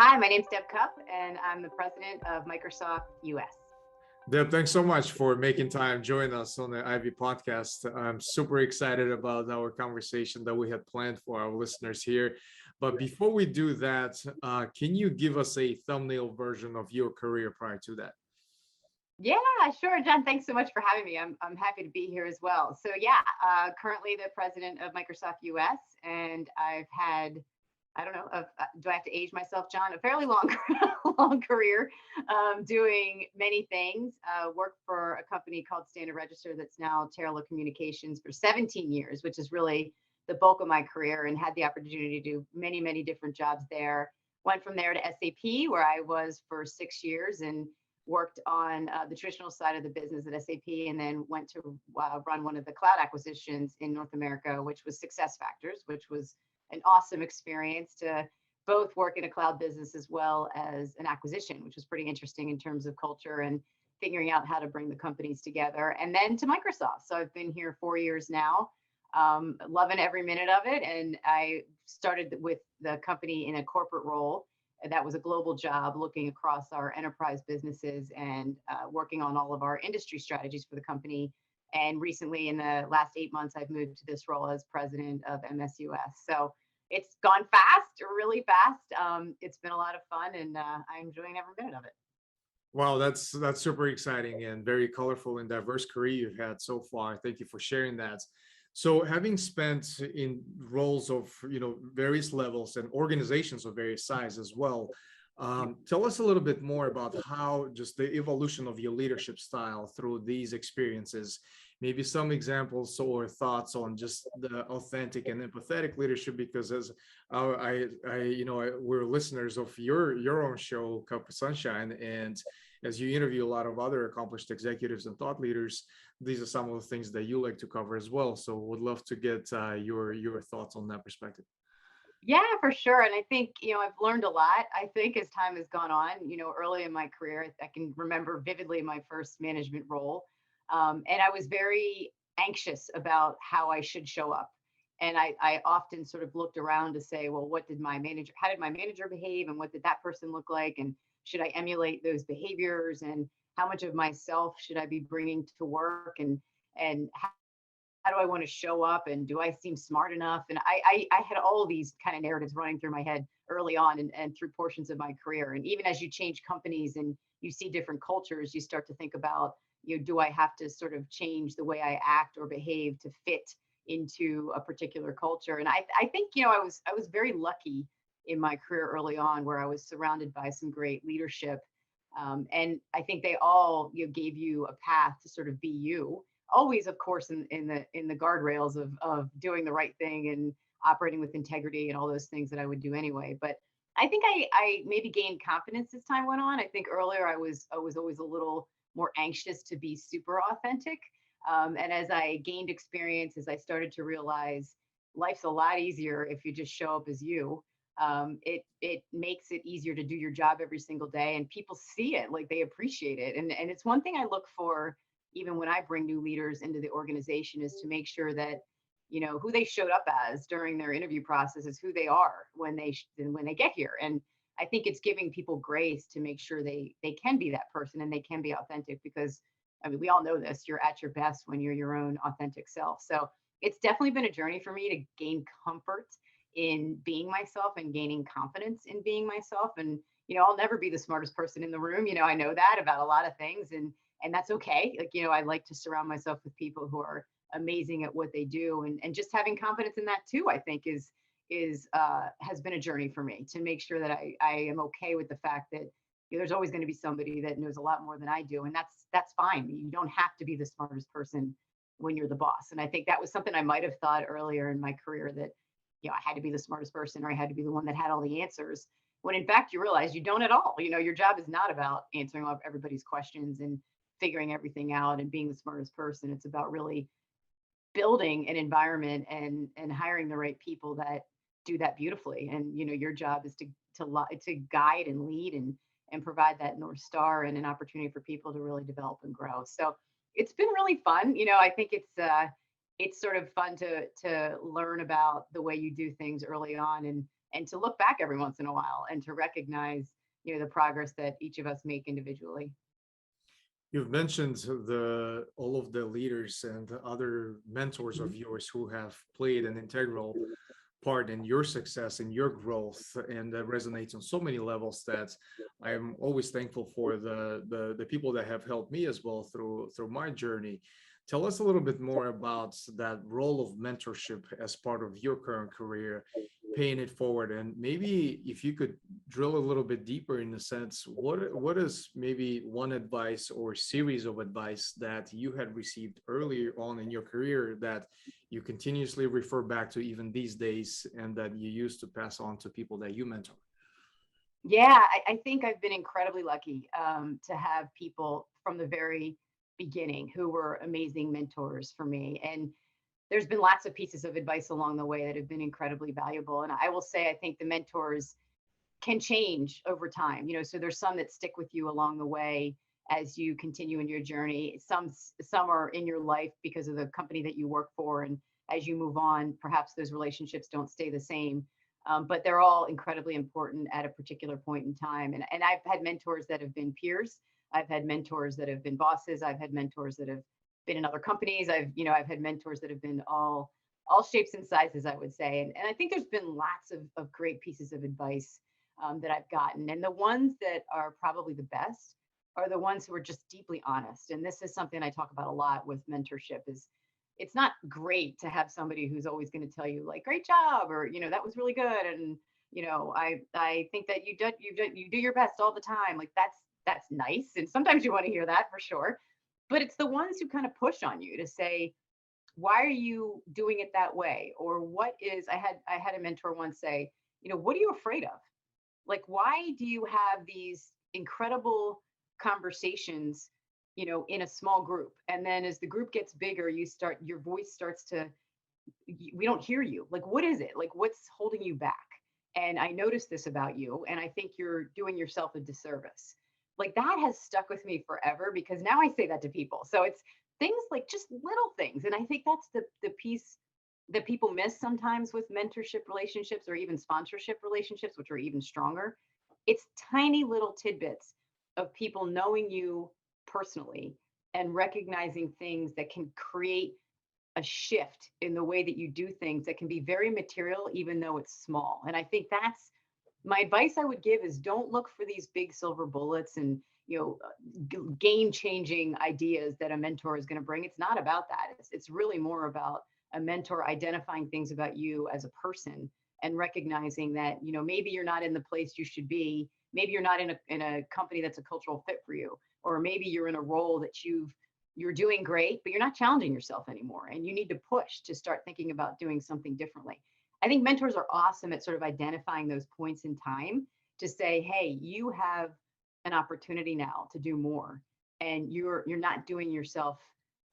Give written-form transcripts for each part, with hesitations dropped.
Hi, my name's Deb Cupp, and I'm the president of Microsoft US. Deb, thanks so much for making time join us on the Ivy podcast. I'm super excited about our conversation that we had planned for our listeners here. But before we do that, can you give us a thumbnail version of your career prior to that? Yeah, sure, John. Thanks so much for having me. I'm happy to be here as well. So yeah, currently the president of Microsoft US, and I've had I don't know, do I have to age myself, John? A fairly long, long career doing many things. Worked for a company called Standard Register that's now Terrell Communications for 17 years, which is really the bulk of my career, and had the opportunity to do many, many different jobs there. Went from there to SAP, where I was for 6 years and worked on the traditional side of the business at SAP, and then went to run one of the cloud acquisitions in North America, which was SuccessFactors, which was an awesome experience to both work in a cloud business as well as an acquisition, which was pretty interesting in terms of culture and figuring out how to bring the companies together. And then to Microsoft. So I've been here 4 years now, loving every minute of it. And I started with the company in a corporate role. That was a global job looking across our enterprise businesses and working on all of our industry strategies for the company. And recently, in the last 8 months, I've moved to this role as president of MSUS. So it's gone fast, really fast. It's been a lot of fun, and I'm enjoying every minute of it. Wow, that's super exciting and very colorful and diverse career you've had so far. Thank you for sharing that. So, having spent in roles of various levels and organizations of various size as well, tell us a little bit more about how just the evolution of your leadership style through these experiences. Maybe some examples or thoughts on just the authentic and empathetic leadership, because as we're listeners of your own show, Cup of Sunshine, and as you interview a lot of other accomplished executives and thought leaders, these are some of the things that you like to cover as well. So would love to get your thoughts on that perspective. Yeah, for sure. And I think, I've learned a lot, I think, as time has gone on. Early in my career, I can remember vividly my first management role. And I was very anxious about how I should show up. And I often sort of looked around to say, well, how did my manager behave? And what did that person look like? And should I emulate those behaviors? And how much of myself should I be bringing to work? And how do I want to show up, and do I seem smart enough? And I had all these kind of narratives running through my head early on, and through portions of my career. And even as you change companies and you see different cultures, you start to think about, do I have to sort of change the way I act or behave to fit into a particular culture? And I think, I was very lucky in my career early on, where I was surrounded by some great leadership. And I think they all, gave you a path to sort of be you, always, of course, in the guardrails of doing the right thing and operating with integrity and all those things that I would do anyway. But I think I maybe gained confidence as time went on. I think earlier I was always a little more anxious to be super authentic. And as I gained experience, as I started to realize life's a lot easier if you just show up as you. It makes it easier to do your job every single day, and people see it, like they appreciate it. And it's one thing I look for even when I bring new leaders into the organization, is to make sure that who they showed up as during their interview process is who they are when they get here. And I think it's giving people grace to make sure they can be that person and they can be authentic, because I mean, we all know this, you're at your best when you're your own authentic self. So it's definitely been a journey for me to gain comfort in being myself and gaining confidence in being myself. And I'll never be the smartest person in the room. I know that about a lot of things, and that's okay. Like, I like to surround myself with people who are amazing at what they do, and just having confidence in that too, I think is has been a journey for me, to make sure that I am okay with the fact that there's always going to be somebody that knows a lot more than I do, and that's fine. You don't have to be the smartest person when you're the boss. And I think that was something I might have thought earlier in my career, that I had to be the smartest person, or I had to be the one that had all the answers, when in fact you realize you don't at all. Your job is not about answering all of everybody's questions and figuring everything out and being the smartest person. It's about really building an environment and hiring the right people that do that beautifully. And your job is to guide and lead and provide that North Star and an opportunity for people to really develop and grow. So it's been really fun. I think it's sort of fun to learn about the way you do things early on, and and to look back every once in a while and to recognize, the progress that each of us make individually. You've mentioned the all of the leaders and the other mentors of yours who have played an integral part in your success and your growth, and that resonates on so many levels that I'm always thankful for the people that have helped me as well through my journey. Tell us a little bit more about that role of mentorship as part of your current career, paying it forward, and maybe if you could drill a little bit deeper in the sense, what is maybe one advice or series of advice that you had received earlier on in your career that you continuously refer back to even these days and that you used to pass on to people that you mentor? Yeah, I think I've been incredibly lucky to have people from the very beginning who were amazing mentors for me. And there's been lots of pieces of advice along the way that have been incredibly valuable. And I will say, I think the mentors can change over time, so there's some that stick with you along the way as you continue in your journey. Some are in your life because of the company that you work for. And as you move on, perhaps those relationships don't stay the same. But they're all incredibly important at a particular point in time. And I've had mentors that have been peers. I've had mentors that have been bosses. I've had mentors that have been in other companies. I've had mentors that have been all shapes and sizes, I would say. And I think there's been lots of great pieces of advice that I've gotten. And the ones that are probably the best are the ones who are just deeply honest. And this is something I talk about a lot with mentorship is it's not great to have somebody who's always going to tell you like, great job, or, that was really good. And, I think that you do your best all the time. Like that's nice. And sometimes you want to hear that for sure. But it's the ones who kind of push on you to say, why are you doing it that way? Or I had a mentor once say, what are you afraid of? Like, why do you have these incredible conversations, in a small group? And then as the group gets bigger, your voice starts to, we don't hear you. Like, what is it? Like, what's holding you back? And I noticed this about you, and I think you're doing yourself a disservice. Like, that has stuck with me forever because now I say that to people. So it's things like just little things. And I think that's the piece that people miss sometimes with mentorship relationships or even sponsorship relationships, which are even stronger. It's tiny little tidbits of people knowing you personally and recognizing things that can create a shift in the way that you do things that can be very material, even though it's small. And I think that's my advice I would give is don't look for these big silver bullets and game changing ideas that a mentor is going to bring. It's not about that. It's really more about a mentor identifying things about you as a person and recognizing that maybe you're not in the place you should be. Maybe you're not in a company that's a cultural fit for you, or maybe you're in a role that you're doing great, but you're not challenging yourself anymore, and you need to push to start thinking about doing something differently. I think mentors are awesome at sort of identifying those points in time to say, hey, you have an opportunity now to do more, and you're not doing yourself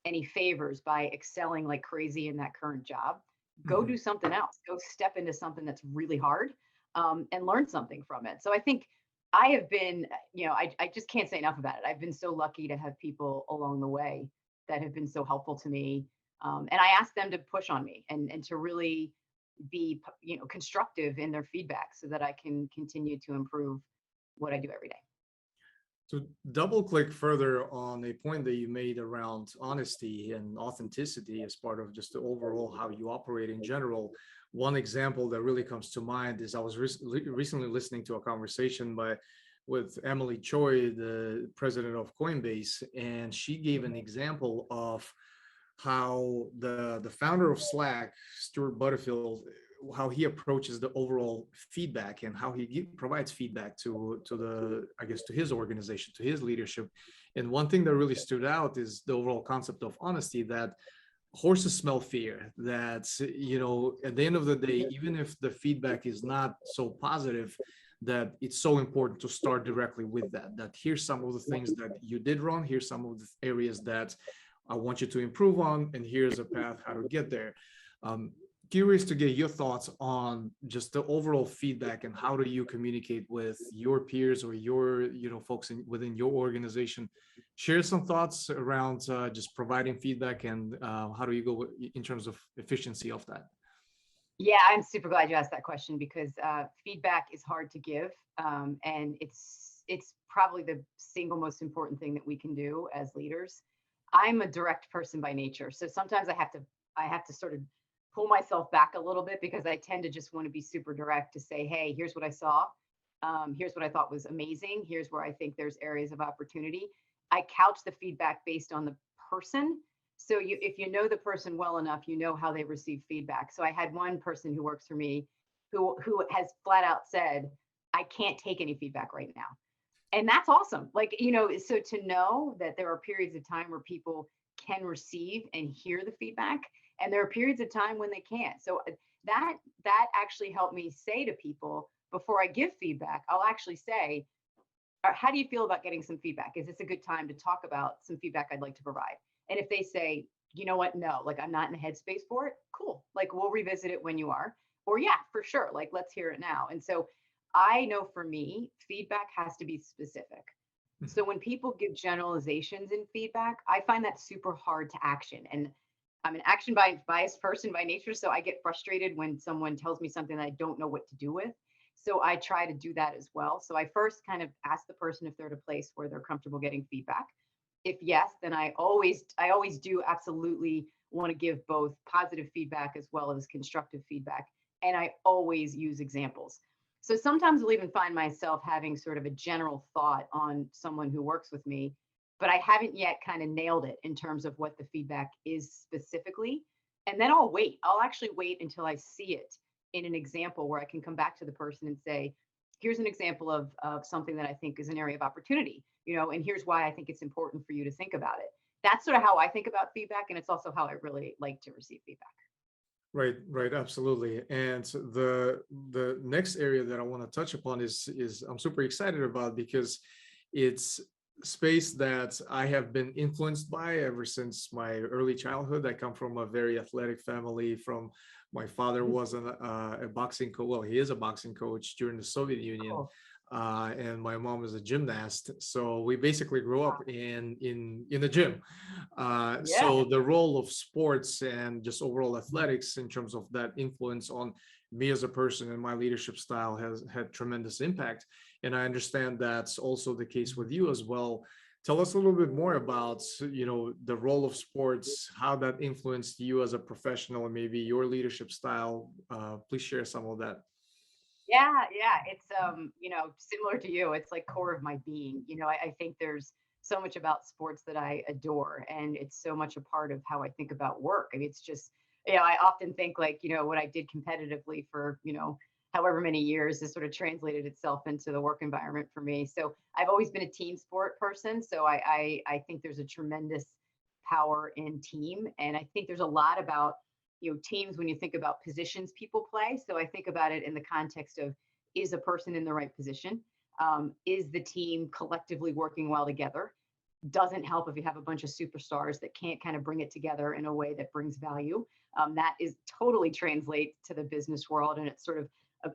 any favors by excelling like crazy in that current job. Go Mhm. do something else. Go step into something that's really hard, and learn something from it. So I think I have been, I just can't say enough about it. I've been so lucky to have people along the way that have been so helpful to me. And I ask them to push on me and to really be, constructive in their feedback so that I can continue to improve what I do every day. To double click further on a point that you made around honesty and authenticity as part of just the overall how you operate in general, one example that really comes to mind is I was recently listening to a conversation with Emily Choi, the president of Coinbase, and she gave an example of how the founder of Slack, Stuart Butterfield, how he approaches the overall feedback and how he provides feedback to the, I guess, to his organization, to his leadership. And one thing that really stood out is the overall concept of honesty, that horses smell fear, that at the end of the day, even if the feedback is not so positive, that it's so important to start directly with that here's some of the things that you did wrong, here's some of the areas that I want you to improve on, and here's a path how to get there. Curious to get your thoughts on just the overall feedback and how do you communicate with your peers or your folks within your organization. Share some thoughts around just providing feedback and how do you go in terms of efficiency of that. Yeah, I'm super glad you asked that question because feedback is hard to give, and it's probably the single most important thing that we can do as leaders. I'm a direct person by nature, so sometimes I have to sort of pull myself back a little bit because I tend to just want to be super direct to say, hey, here's what I saw, here's what I thought was amazing, here's where I think there's areas of opportunity. I couch the feedback based on the person, so if you know the person well enough, you know how they receive feedback. So I had one person who works for me who has flat out said, I can't take any feedback right now. And that's awesome. Like, so to know that there are periods of time where people can receive and hear the feedback, and there are periods of time when they can't. So that actually helped me say to people before I give feedback, I'll actually say, how do you feel about getting some feedback? Is this a good time to talk about some feedback I'd like to provide? And if they say, you know what, no, like I'm not in the headspace for it, cool. Like we'll revisit it when you are. Or yeah, for sure. Like let's hear it now. And so I know for me, feedback has to be specific. So when people give generalizations in feedback, I find that super hard to action. And I'm an action biased person by nature. So I get frustrated when someone tells me something that I don't know what to do with. So I try to do that as well. So I first kind of ask the person if they're at a place where they're comfortable getting feedback. If yes, then I always do absolutely want to give both positive feedback as well as constructive feedback. And I always use examples. So sometimes I'll even find myself having sort of a general thought on someone who works with me, but I haven't yet kind of nailed it in terms of what the feedback is specifically. And then I'll wait. I'll actually wait until I see it in an example where I can come back to the person and say, here's an example of something that I think is an area of opportunity, and here's why I think it's important for you to think about it. That's sort of how I think about feedback. And it's also how I really like to receive feedback. Right, right, absolutely. And the next area that I want to touch upon is I'm super excited about because it's space that I have been influenced by ever since my early childhood. I come from a very athletic family. From my father Mhm. was a boxing coach. Well, he is a boxing coach during the Soviet Union, Cool. and my mom is a gymnast. So we basically grew up in the gym. Yeah. So the role of sports and just overall athletics in terms of that influence on me as a person and my leadership style has had tremendous impact. And I understand that's also the case with you as well. Tell us a little bit more about, the role of sports, how that influenced you as a professional, and maybe your leadership style. Please share some of that. Yeah, yeah. It's similar to you. It's like core of my being. I think there's so much about sports that I adore, and it's so much a part of how I think about work. I mean, it's just, I often think like, what I did competitively for, however many years has sort of translated itself into the work environment for me. So I've always been a team sport person. So I think there's a tremendous power in team. And I think there's a lot about teams when you think about positions people play. So I think about it in the context of, is a person in the right position, is the team collectively working well together. Doesn't help if you have a bunch of superstars that can't kind of bring it together in a way that brings value. That is totally translates to the business world, and it's sort of,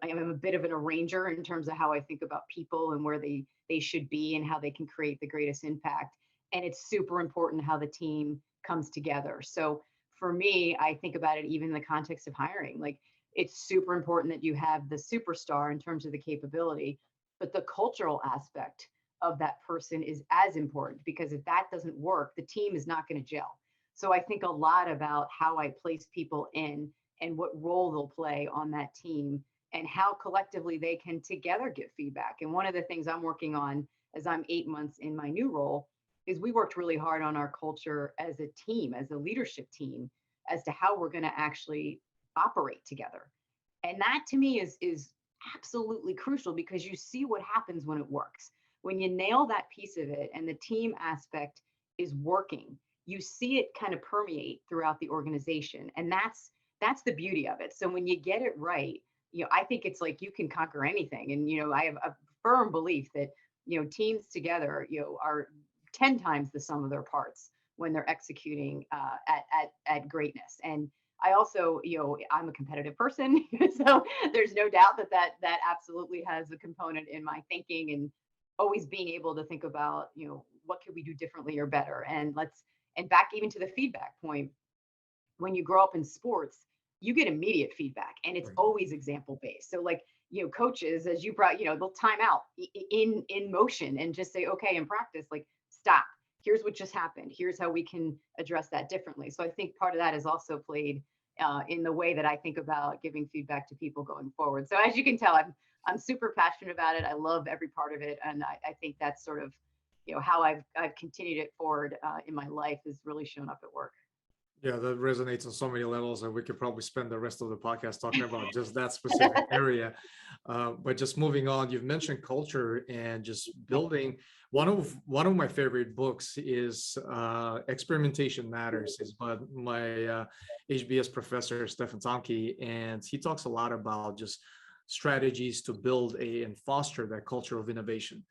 I'm a bit of an arranger in terms of how I think about people and where they should be and how they can create the greatest impact. And it's super important how the team comes together. So for me, I think about it even in the context of hiring. Like it's super important that you have the superstar in terms of the capability, but the cultural aspect of that person is as important, because if that doesn't work, the team is not going to gel. So I think a lot about how I place people in and what role they'll play on that team and how collectively they can together give feedback. And one of the things I'm working on as I'm 8 months in my new role is we worked really hard on our culture as a team, as a leadership team, as to how we're going to actually operate together. And that to me is absolutely crucial, because you see what happens when it works. When you nail that piece of it and the team aspect is working, you see it kind of permeate throughout the organization. And that's the beauty of it. So when you get it right, I think it's like you can conquer anything. And I have a firm belief that teams together are 10 times the sum of their parts when they're executing at greatness. And I also, I'm a competitive person, so there's no doubt that absolutely has a component in my thinking, and always being able to think about, what could we do differently or better. And back even to the feedback point, when you grow up in sports, you get immediate feedback, and it's Right. always example based. So like, coaches, as you brought, they'll time out in motion and just say, okay, in practice, like, stop. Here's what just happened. Here's how we can address that differently. So I think part of that is also played in the way that I think about giving feedback to people going forward. So as you can tell, I'm super passionate about it. I love every part of it, and I think that's sort of how I've continued it forward in my life, has really shown up at work. Yeah, that resonates on so many levels, and we could probably spend the rest of the podcast talking about just that specific area. But just moving on, you've mentioned culture and just building. One of my favorite books is "Experimentation Matters," is by my HBS professor Stephen Tomke, and he talks a lot about just strategies to build and foster that culture of innovation.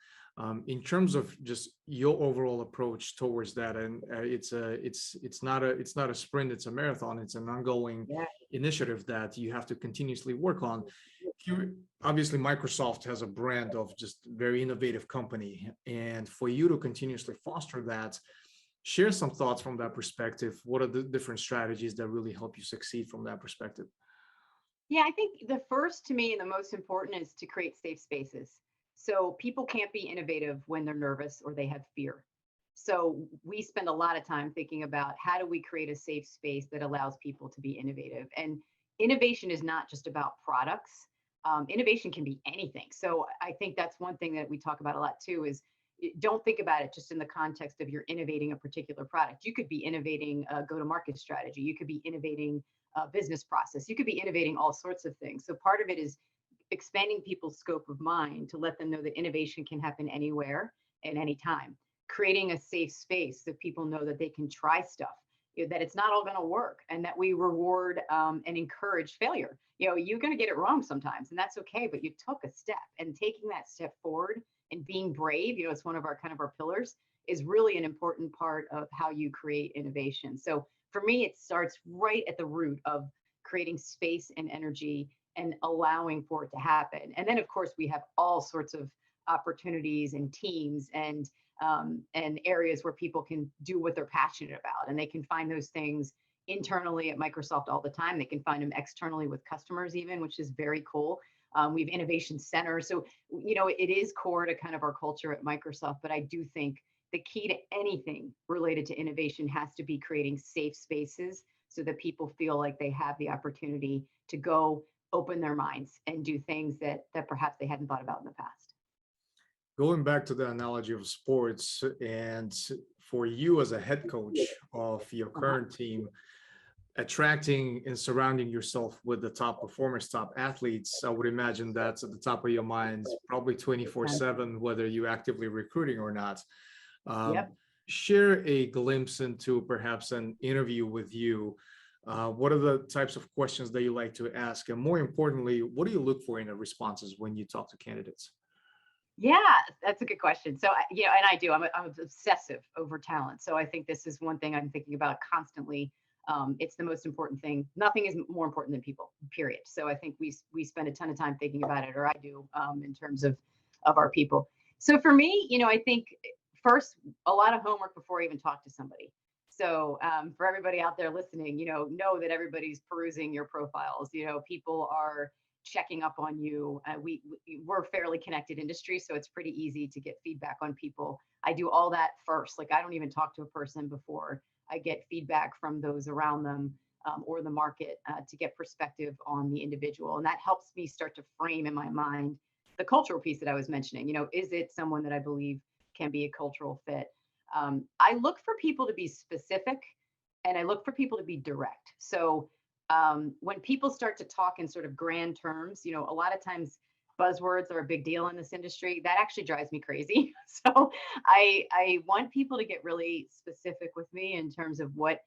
In terms of just your overall approach towards that, and it's not a sprint, it's a marathon, it's an ongoing Yeah. initiative that you have to continuously work on. Obviously Microsoft has a brand of just very innovative company, and for you to continuously foster that, share some thoughts from that perspective. What are the different strategies that really help you succeed from that perspective? Yeah, I think the first, to me, and the most important, is to create safe spaces. So people can't be innovative when they're nervous or they have fear. So we spend a lot of time thinking about how do we create a safe space that allows people to be innovative. And innovation is not just about products. Innovation can be anything. So I think that's one thing that we talk about a lot too, is don't think about it just in the context of you're innovating a particular product. You could be innovating a go-to-market strategy. You could be innovating a business process. You could be innovating all sorts of things. So part of it is expanding people's scope of mind to let them know that innovation can happen anywhere at any time. Creating a safe space so people know that they can try stuff, that it's not all going to work, and that we reward and encourage failure. You're going to get it wrong sometimes, and that's okay, but you took a step, and taking that step forward and being brave, it's one of our kind of our pillars, is really an important part of how you create innovation. So for me, it starts right at the root of creating space and energy and allowing for it to happen. And then, of course, we have all sorts of opportunities and teams and areas where people can do what they're passionate about, and they can find those things internally at Microsoft all the time. They can find them externally with customers, even, which is very cool. We have innovation centers, so it is core to kind of our culture at Microsoft. But I do think the key to anything related to innovation has to be creating safe spaces so that people feel like they have the opportunity to go open their minds and do things that perhaps they hadn't thought about in the past. Going back to the analogy of sports, and for you as a head coach of your Uh-huh. current team, attracting and surrounding yourself with the top performers, top athletes, I would imagine that's at the top of your mind, probably And 24/7, whether you actively recruiting or not. Um, yep. Share a glimpse into perhaps an interview with you. What are the types of questions that you like to ask? And more importantly, what do you look for in the responses when you talk to candidates? Yeah, that's a good question. So, and I do. I'm obsessive over talent. So I think this is one thing I'm thinking about constantly. It's the most important thing. Nothing is more important than people. Period. So I think we spend a ton of time thinking about it, or I do, in terms of our people. So for me, I think first, a lot of homework before I even talk to somebody. So for everybody out there listening, know that everybody's perusing your profiles. People are checking up on you. We're a fairly connected industry, so it's pretty easy to get feedback on people. I do all that first. Like, I don't even talk to a person before I get feedback from those around them, or the market, to get perspective on the individual, and that helps me start to frame in my mind the cultural piece that I was mentioning. Is it someone that I believe can be a cultural fit? I look for people to be specific, and I look for people to be direct. So when people start to talk in sort of grand terms, a lot of times buzzwords are a big deal in this industry. That actually drives me crazy. So I want people to get really specific with me in terms of what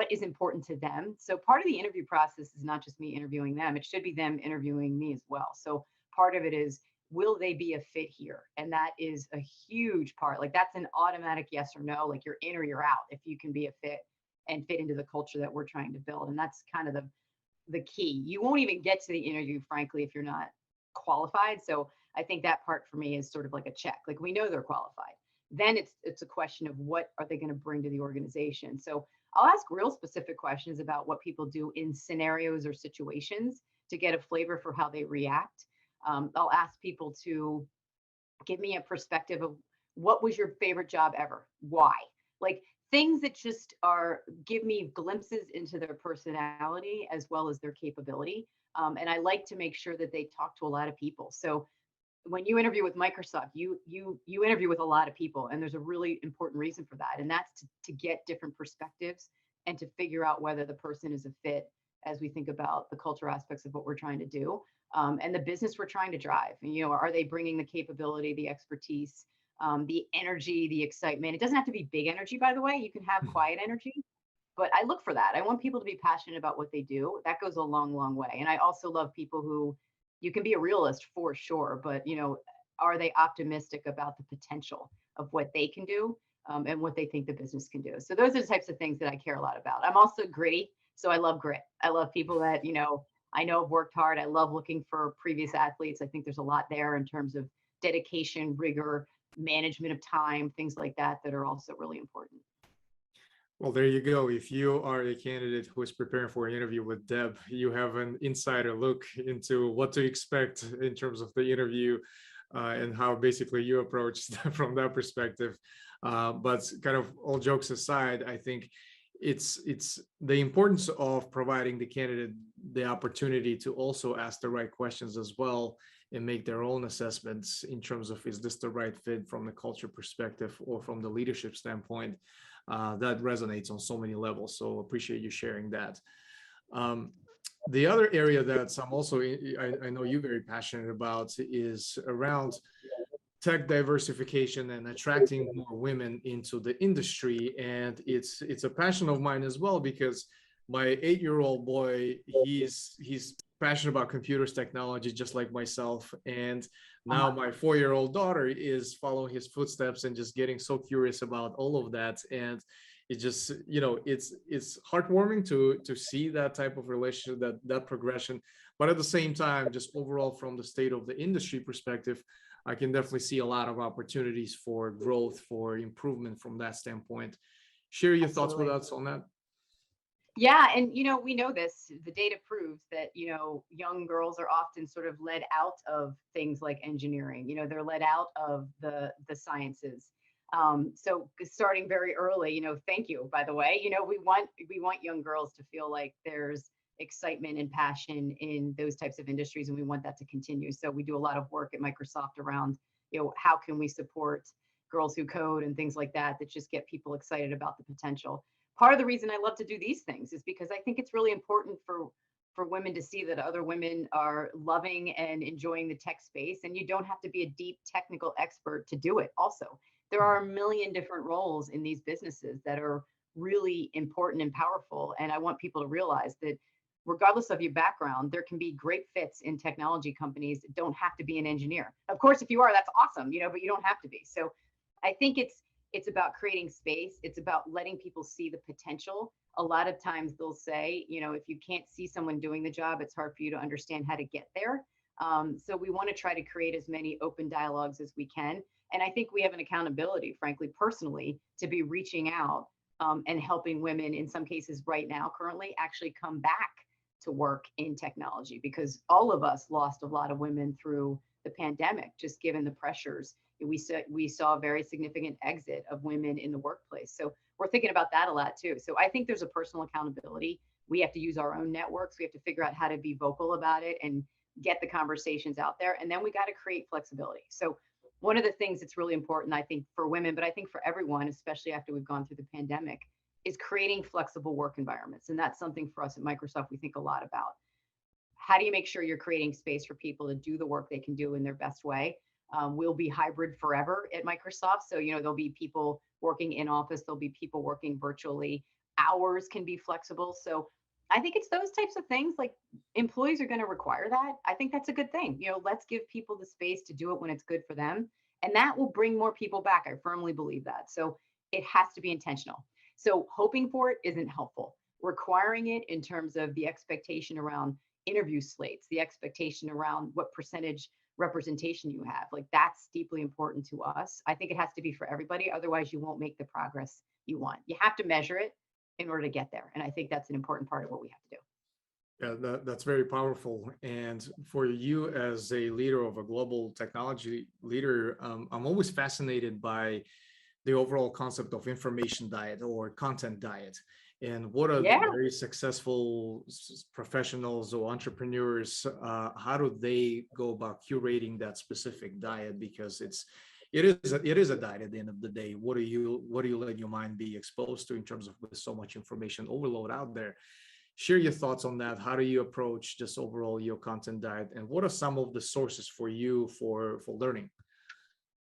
is important to them. So part of the interview process is not just me interviewing them; it should be them interviewing me as well. So part of it is, will they be a fit here? And that is a huge part. Like, that's an automatic yes or no. Like, you're in or you're out if you can be a fit and fit into the culture that we're trying to build. And that's kind of the key. You won't even get to the interview, frankly, if you're not qualified. So I think that part for me is sort of like a check. Like, we know they're qualified. Then it's a question of what are they going to bring to the organization. So I'll ask real specific questions about what people do in scenarios or situations to get a flavor for how they react. I'll ask people to give me a perspective of what was your favorite job ever? Why? Like things that just are give me glimpses into their personality as well as their capability. And I like to make sure that they talk to a lot of people. So when you interview with Microsoft, you interview with a lot of people, and there's a really important reason for that, and that's to get different perspectives and to figure out whether the person is a fit as we think about the culture aspects of what we're trying to do, and the business we're trying to drive. And, are they bringing the capability, the expertise, the energy, the excitement? It doesn't have to be big energy, by the way. You can have quiet energy, but I look for that. I want people to be passionate about what they do. That goes a long, long way. And I also love people who you can be a realist for sure, but are they optimistic about the potential of what they can do, and what they think the business can do? So those are the types of things that I care a lot about. I'm also gritty, so I love grit. I love people that I know have worked hard. I love looking for previous athletes. I think there's a lot there in terms of dedication, rigor, management of time, things like that that are also really important. Well, there you go. If you are a candidate who is preparing for an interview with Deb, you have an insider look into what to expect in terms of the interview, and how basically you approach from that perspective. But kind of all jokes aside, I think it's the importance of providing the candidate the opportunity to also ask the right questions as well and make their own assessments in terms of, is this the right fit from the culture perspective or from the leadership standpoint. That resonates on so many levels. So appreciate you sharing that. Um, the other area that I'm also, I know you're very passionate about is around tech diversification and attracting more women into the industry. And it's a passion of mine as well, because my 8-year-old boy, he's passionate about computers technology, just like myself. And now my 4-year-old daughter is following his footsteps and just getting so curious about all of that. And it just, it's heartwarming to see that type of relationship, that progression. But at the same time, just overall from the state of the industry perspective, I can definitely see a lot of opportunities for growth, for improvement from that standpoint. Share your thoughts with Absolutely. us on that. Yeah, and we know this. The data proves that young girls are often sort of led out of things like engineering. They're led out of the sciences. So starting very early. Thank you, by the way. We want young girls to feel like there's excitement and passion in those types of industries, and we want that to continue. So we do a lot of work at Microsoft around how can we support girls who code and things like that just get people excited about the potential. Part of the reason I love to do these things is because I think it's really important for women to see that other women are loving and enjoying the tech space, and you don't have to be a deep technical expert to do it. Also, there are a million different roles in these businesses that are really important and powerful, and I want people to realize that regardless of your background, there can be great fits in technology companies that don't have to be an engineer. Of course, if you are, that's awesome, but you don't have to be. So I think it's about creating space. It's about letting people see the potential. A lot of times they'll say, if you can't see someone doing the job, it's hard for you to understand how to get there. So we want to try to create as many open dialogues as we can. And I think we have an accountability, frankly, personally, to be reaching out, and helping women in some cases right now, currently, actually come back to work in technology, because all of us lost a lot of women through the pandemic, just given the pressures. We saw a very significant exit of women in the workplace. So we're thinking about that a lot too. So I think there's a personal accountability. We have to use our own networks. We have to figure out how to be vocal about it and get the conversations out there. And then we got to create flexibility. So one of the things that's really important, I think, for women, but I think for everyone, especially after we've gone through the pandemic, is creating flexible work environments. And that's something for us at Microsoft we think a lot about. How do you make sure you're creating space for people to do the work they can do in their best way? We'll be hybrid forever at Microsoft. So, there'll be people working in office, there'll be people working virtually. Hours can be flexible. So I think it's those types of things, like employees are going to require that. I think that's a good thing. Let's give people the space to do it when it's good for them. And that will bring more people back. I firmly believe that. So it has to be intentional. So hoping for it isn't helpful. Requiring it in terms of the expectation around interview slates, the expectation around what percentage representation you have, like that's deeply important to us. I think it has to be for everybody. Otherwise, you won't make the progress you want. You have to measure it. in order to get there. And I think that's an important part of what we have to do. Yeah, that's very powerful. And for you as a leader of a global technology leader, I'm always fascinated by the overall concept of information diet or content diet. And what are the Yeah. very successful professionals or entrepreneurs, how do they go about curating that specific diet? Because it is a diet at the end of the day. What do you let your mind be exposed to in terms of with so much information overload out there? Share your thoughts on that. How do you approach just overall your content diet, and what are some of the sources for you for learning?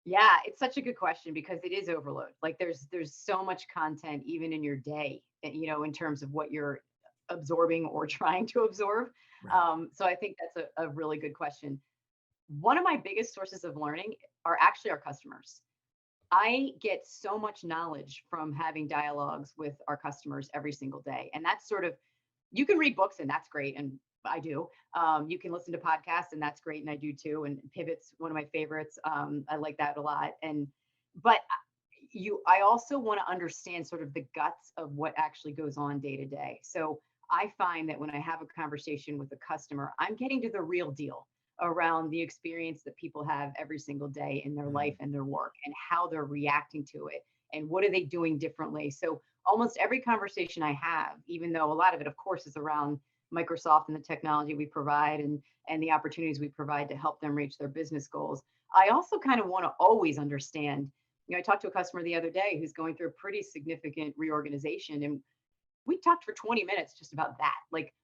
Yeah, it's such a good question because it is overload. Like there's so much content even in your day, in terms of what you're absorbing or trying to absorb. Right. So I think that's a really good question. One of my biggest sources of learning are actually our customers. I get so much knowledge from having dialogues with our customers every single day. And that's sort of, you can read books and that's great. And I do. You can listen to podcasts and that's great. And I do too. And Pivot's one of my favorites. I like that a lot. But I also want to understand sort of the guts of what actually goes on day to day. So I find that when I have a conversation with a customer, I'm getting to the real deal around the experience that people have every single day in their life Mm. and their work and how they're reacting to it and what are they doing differently. So almost every conversation I have, even though a lot of it, of course, is around Microsoft and the technology we provide and the opportunities we provide to help them reach their business goals, I also kind of want to always understand. I talked to a customer the other day who's going through a pretty significant reorganization, and we talked for 20 minutes just about that. Like,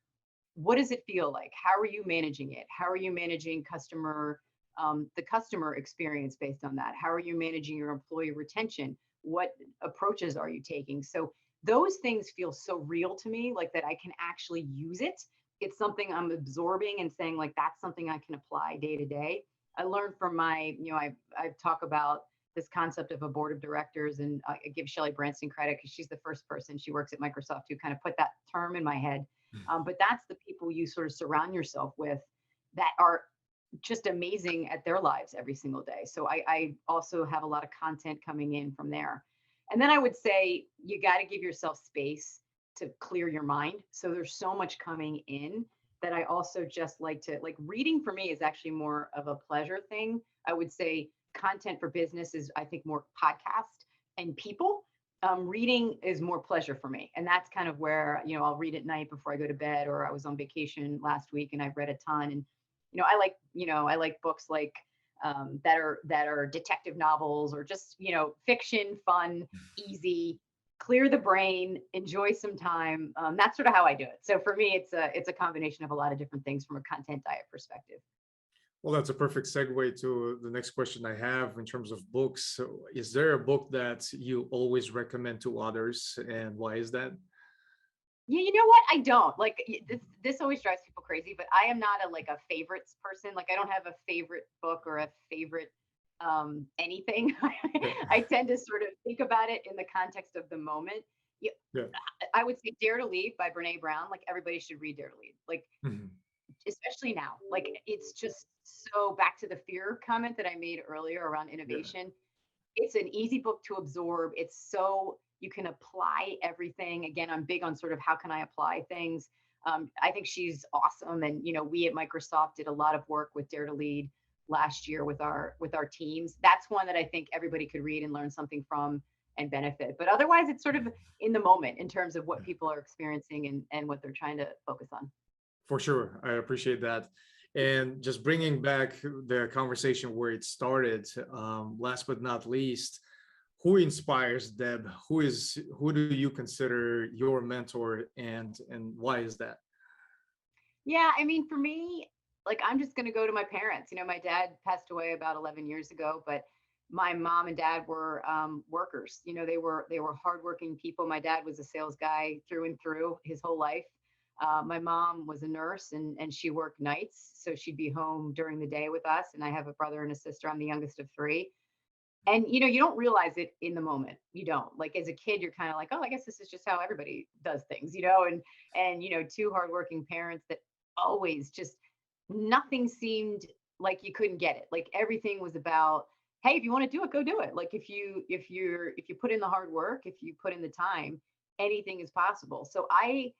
what does it feel like? How are you managing it? How are you managing the customer experience based on that? How are you managing your employee retention? What approaches are you taking? So those things feel so real to me, like that I can actually use it. It's something I'm absorbing and saying like, that's something I can apply day to day. I learned from I talk about this concept of a board of directors, and I give Shelley Branson credit because she's the first person, she works at Microsoft, who kind of put that term in my head. But that's the people you sort of surround yourself with that are just amazing at their lives every single day. So I also have a lot of content coming in from there. And then I would say you got to give yourself space to clear your mind. So there's so much coming in that I also just like to, like, reading for me is actually more of a pleasure thing. I would say content for business is, I think, more podcast and people. Reading is more pleasure for me. And that's kind of where, I'll read at night before I go to bed, or I was on vacation last week and I've read a ton. And, I like books like that are detective novels, or just, fiction, fun, easy, clear the brain, enjoy some time. That's sort of how I do it. So for me, it's a combination of a lot of different things from a content diet perspective. Well, that's a perfect segue to the next question I have in terms of books. So is there a book that you always recommend to others, and why is that? Yeah, you know what? I don't like this always drives people crazy, but I am not a favorites person. Like, I don't have a favorite book or a favorite anything. Yeah. I tend to sort of think about it in the context of the moment. Yeah, Yeah. I would say Dare to Lead by Brene Brown. Like, everybody should read Dare to Lead. Like, Mhm. especially now. Like, it's just so, back to the fear comment that I made earlier around Yeah. innovation. It's an easy book to absorb. It's so you can apply everything. Again, I'm big on sort of how can I apply things. I think she's awesome, and we at Microsoft did a lot of work with Dare to Lead last year with our teams. That's one that I think everybody could read and learn something from and benefit. But otherwise, it's sort of in the moment in terms of what Yeah. people are experiencing and what they're trying to focus on. For sure. I appreciate that. And just bringing back the conversation where it started, last but not least, who inspires Deb? Who do you consider your mentor, and why is that? Yeah, I mean, for me, like, I'm just going to go to my parents. My dad passed away about 11 years ago, but my mom and dad were workers. They were hardworking people. My dad was a sales guy through and through his whole life. My mom was a nurse, and she worked nights, so she'd be home during the day with us. And I have a brother and a sister. I'm the youngest of three. And you don't realize it in the moment. You don't. Like, as a kid, you're kind of like, oh, I guess this is just how everybody does things, and two hardworking parents that always just, nothing seemed like you couldn't get it. Like, everything was about, hey, if you want to do it, go do it. Like, if you put in the hard work, if you put in the time, anything is possible. So I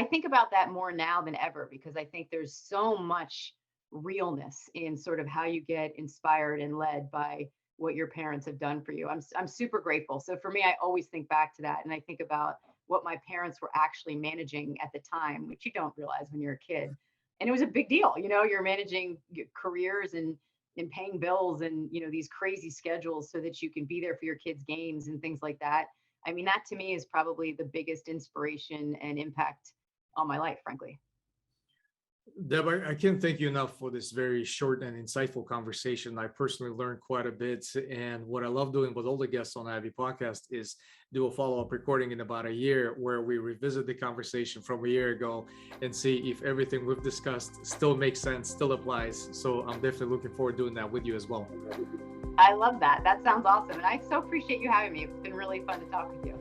think about that more now than ever, because I think there's so much realness in sort of how you get inspired and led by what your parents have done for you. I'm super grateful. So for me, I always think back to that, and I think about what my parents were actually managing at the time, which you don't realize when you're a kid. And it was a big deal. You're managing careers and paying bills and these crazy schedules so that you can be there for your kids' games and things like that. I mean, that to me is probably the biggest inspiration and impact on my life, frankly. Deb, I can't thank you enough for this very short and insightful conversation. I personally learned quite a bit. And what I love doing with all the guests on the Ivy podcast is do a follow-up recording in about a year where we revisit the conversation from a year ago and see if everything we've discussed still makes sense, still applies. So I'm definitely looking forward to doing that with you as well. I love that. That sounds awesome. And I so appreciate you having me. It's been really fun to talk with you.